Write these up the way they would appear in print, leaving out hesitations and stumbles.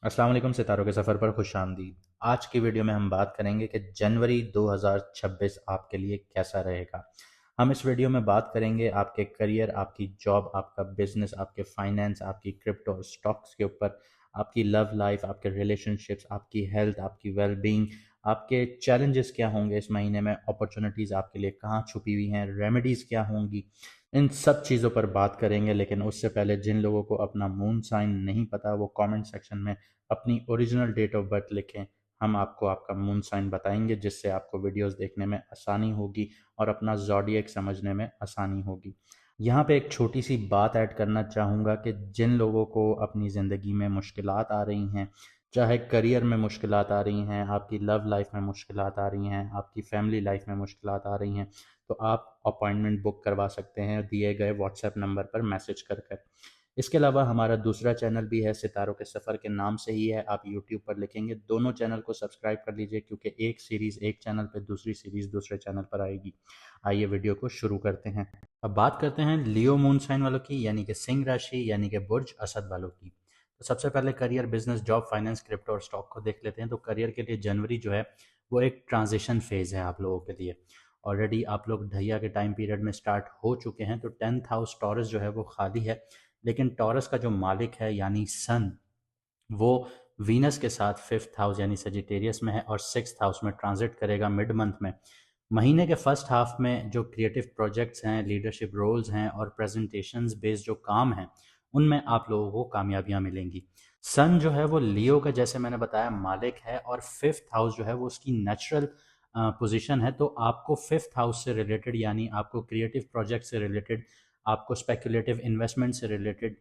अस्सलाम वालेकुम, सितारों के सफ़र पर खुश आमदीद। आज की वीडियो में हम बात करेंगे कि जनवरी 2026 आपके लिए कैसा रहेगा। हम इस वीडियो में बात करेंगे आपके करियर, आपकी जॉब, आपका बिजनेस, आपके फाइनेंस, आपकी क्रिप्टो और स्टॉक्स के ऊपर, आपकी लव लाइफ, आपके रिलेशनशिप्स, आपकी हेल्थ, आपकी वेलबींग, आपके चैलेंजेस क्या होंगे इस महीने में, अपॉर्चुनिटीज़ आपके लिए कहाँ छुपी हुई हैं, रेमेडीज़ क्या होंगी, इन सब चीज़ों पर बात करेंगे। लेकिन उससे पहले जिन लोगों को अपना मून साइन नहीं पता वो कमेंट सेक्शन में अपनी ओरिजिनल डेट ऑफ बर्थ लिखें। हम आपको आपका मून साइन बताएंगे जिससे आपको वीडियोस देखने में आसानी होगी और अपना ज़ोडिएक समझने में आसानी होगी। यहाँ पे एक छोटी सी बात ऐड करना चाहूँगा कि जिन लोगों को अपनी ज़िंदगी में मुश्किलात आ रही हैं, चाहे करियर में मुश्किलात आ रही हैं, आपकी लव लाइफ में मुश्किलात आ रही हैं, आपकी फैमिली लाइफ में मुश्किलात आ रही हैं, तो आप अपॉइंटमेंट बुक करवा सकते हैं दिए गए व्हाट्सएप नंबर पर मैसेज कर कर। इसके अलावा हमारा दूसरा चैनल भी है, सितारों के सफ़र के नाम से ही है। आप यूट्यूब पर लिखेंगे, दोनों चैनल को सब्सक्राइब कर लीजिए क्योंकि एक सीरीज़ एक चैनल पर, दूसरी सीरीज़ दूसरे चैनल पर आएगी। आइए वीडियो को शुरू करते हैं। अब बात करते हैं लियो मून साइन वालों की, यानी कि सिंह राशि, यानी कि बुर्ज असद वालों की। तो सबसे पहले career, business, job, finance, crypto और स्टॉक को देख लेते हैं। तो करियर के लिए जनवरी जो है वो एक ट्रांजिशन फेज़ है आप लोगों के लिए। ऑलरेडी आप लोग ढैया के टाइम पीरियड में स्टार्ट हो चुके हैं, तो 10th हाउस टॉरस जो है वो खाली है। लेकिन टॉरस का जो मालिक है यानी सन, वो वीनस के साथ 5th हाउस यानी सजिटेरियस में है और 6th हाउस में ट्रांजिट करेगा मिड मंथ में। महीने के फर्स्ट हाफ में जो क्रिएटिव प्रोजेक्ट्स हैं, लीडरशिप रोल्स हैं और प्रेजेंटेशंस बेस्ड जो काम हैं, उनमें आप लोगों को कामयाबियां मिलेंगी। सन जो है वो लियो का, जैसे मैंने बताया, मालिक है और 5th हाउस जो है वो उसकी नेचुरल पोजीशन है। तो आपको 5th हाउस से रिलेटेड, यानी आपको क्रिएटिव प्रोजेक्ट से रिलेटेड, आपको स्पेकुलेटिव इन्वेस्टमेंट से रिलेटेड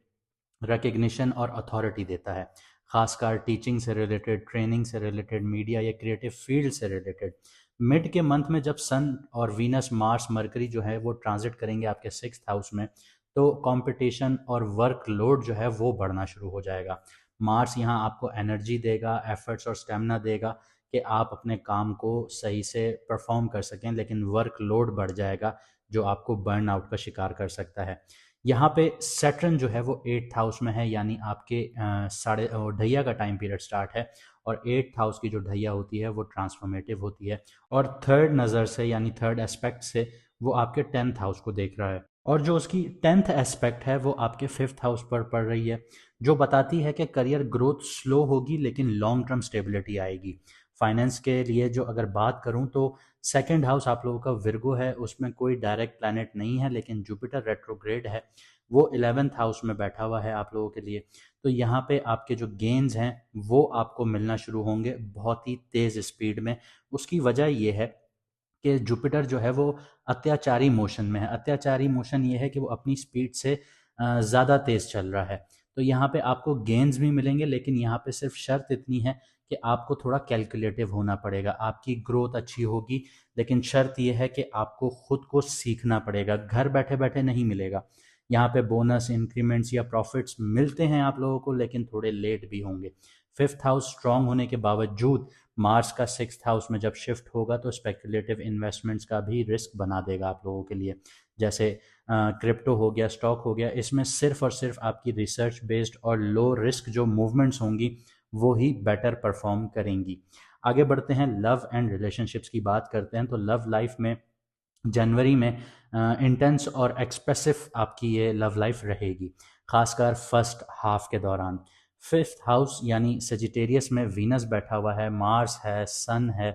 रिकग्निशन और अथॉरिटी देता है। खासकर टीचिंग से रिलेटेड, ट्रेनिंग से रिलेटेड, मीडिया या क्रिएटिव फील्ड से रिलेटेड। मिड के मंथ में जब सन और वीनस, मार्स, मरकरी जो है वो ट्रांजिट करेंगे आपके 6th हाउस में, तो कंपटीशन और वर्कलोड जो है वो बढ़ना शुरू हो जाएगा। मार्स यहाँ आपको एनर्जी देगा, एफर्ट्स और स्टेमिना देगा कि आप अपने काम को सही से परफॉर्म कर सकें, लेकिन वर्कलोड बढ़ जाएगा जो आपको बर्न आउट का शिकार कर सकता है। यहाँ पे सैटर्न जो है वो 8th हाउस में है, यानी आपके साढ़े ढैया का टाइम पीरियड स्टार्ट है। और 8th हाउस की जो ढैया होती है वो ट्रांसफॉर्मेटिव होती है और थर्ड नज़र से, यानी थर्ड एस्पेक्ट से, वो आपके 10th हाउस को देख रहा है। और जो उसकी 10th एस्पेक्ट है वो आपके 5th हाउस पर पड़ रही है, जो बताती है कि करियर ग्रोथ स्लो होगी लेकिन लॉन्ग टर्म स्टेबिलिटी आएगी। फाइनेंस के लिए जो अगर बात करूं तो सेकंड हाउस आप लोगों का विर्गो है, उसमें कोई डायरेक्ट प्लैनेट नहीं है लेकिन जुपिटर रेट्रोग्रेड है, वो 11th हाउस में बैठा हुआ है आप लोगों के लिए। तो यहाँ पे आपके जो गेन्स हैं वो आपको मिलना शुरू होंगे बहुत ही तेज़ स्पीड में। उसकी वजह ये है कि जुपिटर जो है वो अत्याचारी मोशन में है। अत्याचारी मोशन ये है कि वो अपनी स्पीड से ज़्यादा तेज़ चल रहा है। तो यहाँ पे आपको गेन्स भी मिलेंगे, लेकिन यहाँ पे सिर्फ शर्त इतनी है कि आपको थोड़ा कैलकुलेटिव होना पड़ेगा। आपकी ग्रोथ अच्छी होगी, लेकिन शर्त यह है कि आपको खुद को सीखना पड़ेगा, घर बैठे बैठे नहीं मिलेगा। यहाँ पे बोनस, इंक्रीमेंट्स या प्रॉफिट्स मिलते हैं आप लोगों को, लेकिन थोड़े लेट भी होंगे। 5th हाउस स्ट्रांग होने के बावजूद मार्स का 6th हाउस में जब शिफ्ट होगा तो स्पेकुलेटिव इन्वेस्टमेंट्स का भी रिस्क बना देगा आप लोगों के लिए। जैसे क्रिप्टो हो गया, स्टॉक हो गया, इसमें सिर्फ और सिर्फ आपकी रिसर्च बेस्ड और लो रिस्क जो मूवमेंट्स होंगी वो ही बेटर परफॉर्म करेंगी। आगे बढ़ते हैं, लव एंड रिलेशनशिप्स की बात करते हैं। तो लव लाइफ में जनवरी में इंटेंस और एक्सप्रेसिव आपकी ये लव लाइफ रहेगी, खासकर फर्स्ट हाफ के दौरान। 5th हाउस यानी सजिटेरियस में वीनस बैठा हुआ है, मार्स है, सन है,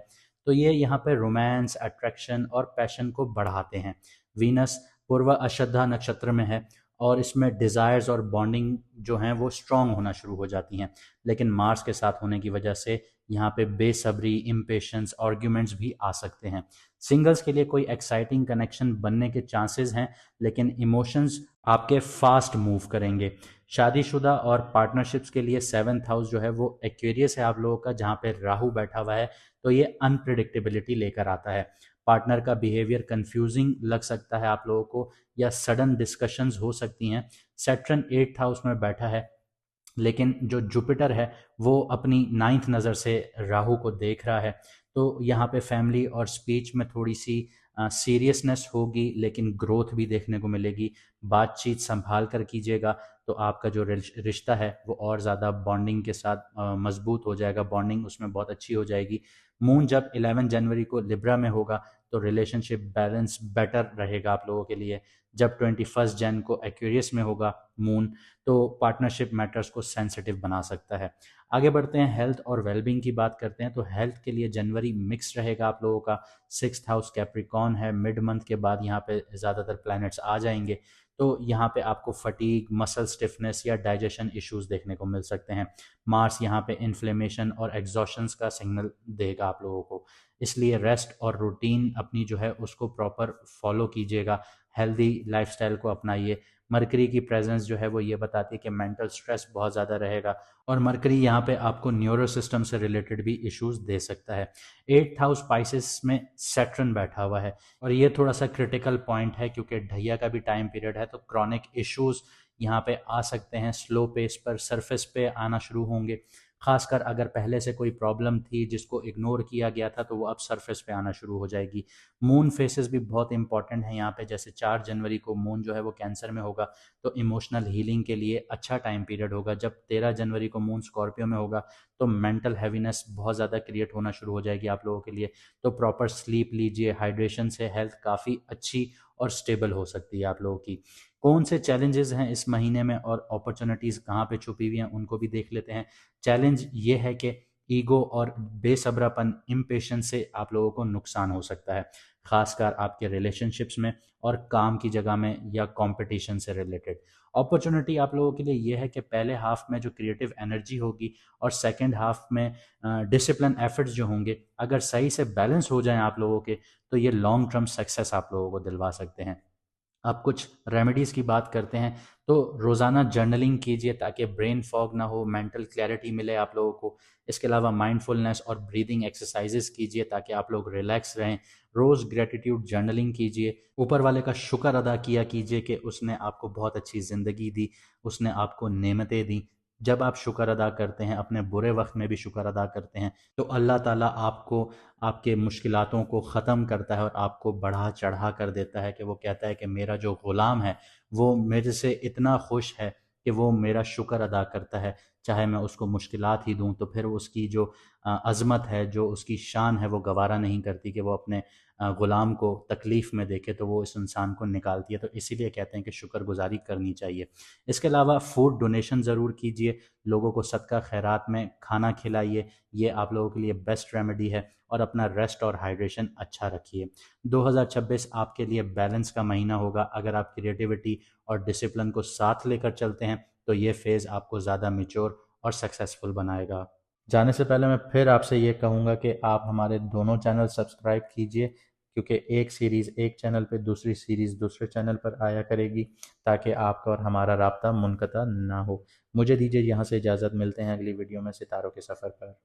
तो ये यहाँ पे रोमांस, अट्रैक्शन और पैशन को बढ़ाते हैं। वीनस पूर्व अश्रद्धा नक्षत्र में है और इसमें डिज़ायर्स और बॉन्डिंग जो हैं वो स्ट्रांग होना शुरू हो जाती हैं। लेकिन मार्स के साथ होने की वजह से यहाँ पे बेसब्री, इम्पेशंस, आर्ग्यूमेंट्स भी आ सकते हैं। सिंगल्स के लिए कोई एक्साइटिंग कनेक्शन बनने के चांसेस हैं, लेकिन इमोशंस आपके फास्ट मूव करेंगे। शादीशुदा और पार्टनरशिप्स के लिए 7th हाउस जो है वो एक्वेरियस है आप लोगों का, जहाँ पे राहु बैठा हुआ है, तो ये अनप्रिडिक्टेबिलिटी लेकर आता है। पार्टनर का बिहेवियर कंफ्यूजिंग लग सकता है आप लोगों को, या सडन डिस्कशंस हो सकती हैं। सैटर्न 8th हाउस में बैठा है, लेकिन जो जुपिटर है वो अपनी 9th नज़र से राहु को देख रहा है। तो यहाँ पे फैमिली और स्पीच में थोड़ी सी सीरियसनेस होगी लेकिन ग्रोथ भी देखने को मिलेगी। बातचीत संभाल कर कीजिएगा तो आपका जो रिश्ता है वो और ज़्यादा बॉन्डिंग के साथ मजबूत हो जाएगा, बॉन्डिंग उसमें बहुत अच्छी हो जाएगी। मून जब 11 जनवरी को लिब्रा में होगा तो रिलेशनशिप बैलेंस बेटर रहेगा आप लोगों के लिए। जब 21 जन को एक्वेरियस में होगा मून, तो पार्टनरशिप मैटर्स को सेंसिटिव बना सकता है। आगे बढ़ते हैं, हेल्थ और वेलबींग की बात करते हैं। तो हेल्थ के लिए जनवरी मिक्स रहेगा आप लोगों का। 6th हाउस कैप्रिकॉन है, मिड मंथ के बाद यहाँ पे ज़्यादातर प्लैनेट्स आ जाएंगे, तो यहाँ पे आपको फटीग, मसल स्टिफनेस या डाइजेशन इश्यूज देखने को मिल सकते हैं। मार्स यहाँ पे इन्फ्लेमेशन और एग्जॉशंस का सिग्नल देगा आप लोगों को, इसलिए रेस्ट और रूटीन अपनी जो है उसको प्रॉपर फॉलो कीजिएगा, हेल्दी लाइफस्टाइल को अपनाइए। मरकरी की प्रेजेंस जो है वो ये बताती है कि मेंटल स्ट्रेस बहुत ज़्यादा रहेगा, और मरकरी यहाँ पे आपको न्यूरो सिस्टम से रिलेटेड भी इश्यूज दे सकता है। 8th हाउस स्पाइसेस में सैटर्न बैठा हुआ है, और ये थोड़ा सा क्रिटिकल पॉइंट है क्योंकि ढैया का भी टाइम पीरियड है, तो क्रॉनिक इश्यूज यहाँ पे आ सकते हैं, स्लो पेस पर सरफेस पे आना शुरू होंगे। खासकर अगर पहले से कोई प्रॉब्लम थी जिसको इग्नोर किया गया था तो वो अब सरफेस पे आना शुरू हो जाएगी। मून फेसेस भी बहुत इंपॉर्टेंट है यहाँ पे, जैसे 4 जनवरी को मून जो है वो कैंसर में होगा, तो इमोशनल हीलिंग के लिए अच्छा टाइम पीरियड होगा। जब 13 जनवरी को मून स्कॉर्पियो में होगा तो मेंटल हैवीनेस बहुत ज़्यादा क्रिएट होना शुरू हो जाएगी आप लोगों के लिए, तो प्रॉपर स्लीप लीजिए, हाइड्रेशन से हेल्थ काफ़ी अच्छी और स्टेबल हो सकती है आप लोगों की। कौन से चैलेंजेस हैं इस महीने में और अपॉर्चुनिटीज़ कहाँ पे छुपी हुई हैं उनको भी देख लेते हैं। चैलेंज ये है कि ईगो और बेसब्रापन, इम्पेशेंस से आप लोगों को नुकसान हो सकता है, खासकर आपके रिलेशनशिप्स में और काम की जगह में या कंपटीशन से रिलेटेड। अपॉर्चुनिटी आप लोगों के लिए ये है कि पहले हाफ में जो क्रिएटिव एनर्जी होगी और सेकेंड हाफ में डिसिप्लिन एफर्ट्स जो होंगे, अगर सही से बैलेंस हो जाएं आप लोगों के, तो ये लॉन्ग टर्म सक्सेस आप लोगों को दिलवा सकते हैं। आप कुछ रेमेडीज़ की बात करते हैं, तो रोज़ाना जर्नलिंग कीजिए ताकि ब्रेन फॉग ना हो, मेंटल क्लैरिटी मिले आप लोगों को। इसके अलावा माइंडफुलनेस और ब्रीदिंग एक्सरसाइजेस कीजिए ताकि आप लोग रिलैक्स रहें। रोज़ ग्रेटिट्यूड जर्नलिंग कीजिए, ऊपर वाले का शुक्र अदा किया कीजिए कि उसने आपको बहुत अच्छी ज़िंदगी दी, उसने आपको नेमतें दी। जब आप शुक्र अदा करते हैं, अपने बुरे वक्त में भी शुक्र अदा करते हैं, तो अल्लाह ताला आपको आपके मुश्किलातों को ख़त्म करता है और आपको बढ़ा चढ़ा कर देता है, कि वो कहता है कि मेरा जो ग़ुलाम है वो मेरे से इतना खुश है कि वो मेरा शुक्र अदा करता है, चाहे मैं उसको मुश्किलात ही दूं तो फिर उसकी जो अज़मत है, जो उसकी शान है, वो गवारा नहीं करती कि वो अपने ग़ुलाम को तकलीफ़ में देखे, तो वो इस इंसान को निकालती है। तो इसीलिए कहते हैं कि शुक्रगुज़ारी करनी चाहिए। इसके अलावा फूड डोनेशन ज़रूर कीजिए, लोगों को सदका खैरात में खाना खिलाइए, ये आप लोगों के लिए बेस्ट रेमेडी है। और अपना रेस्ट और हाइड्रेशन अच्छा रखिए। 2026 आपके लिए बैलेंस का महीना होगा। अगर आप क्रिएटिविटी और डिसिप्लिन को साथ लेकर चलते हैं तो ये फेज़ आपको ज़्यादा मैच्योर और सक्सेसफुल बनाएगा। जाने से पहले मैं फिर आपसे ये कहूँगा कि आप हमारे दोनों चैनल सब्सक्राइब कीजिए, क्योंकि एक सीरीज़ एक चैनल पे, दूसरी सीरीज़ दूसरे चैनल पर आया करेगी, ताकि आपका और हमारा राब्ता मुनक़ता ना हो। मुझे दीजिए यहाँ से इजाज़त, मिलते हैं अगली वीडियो में सितारों के सफ़र पर।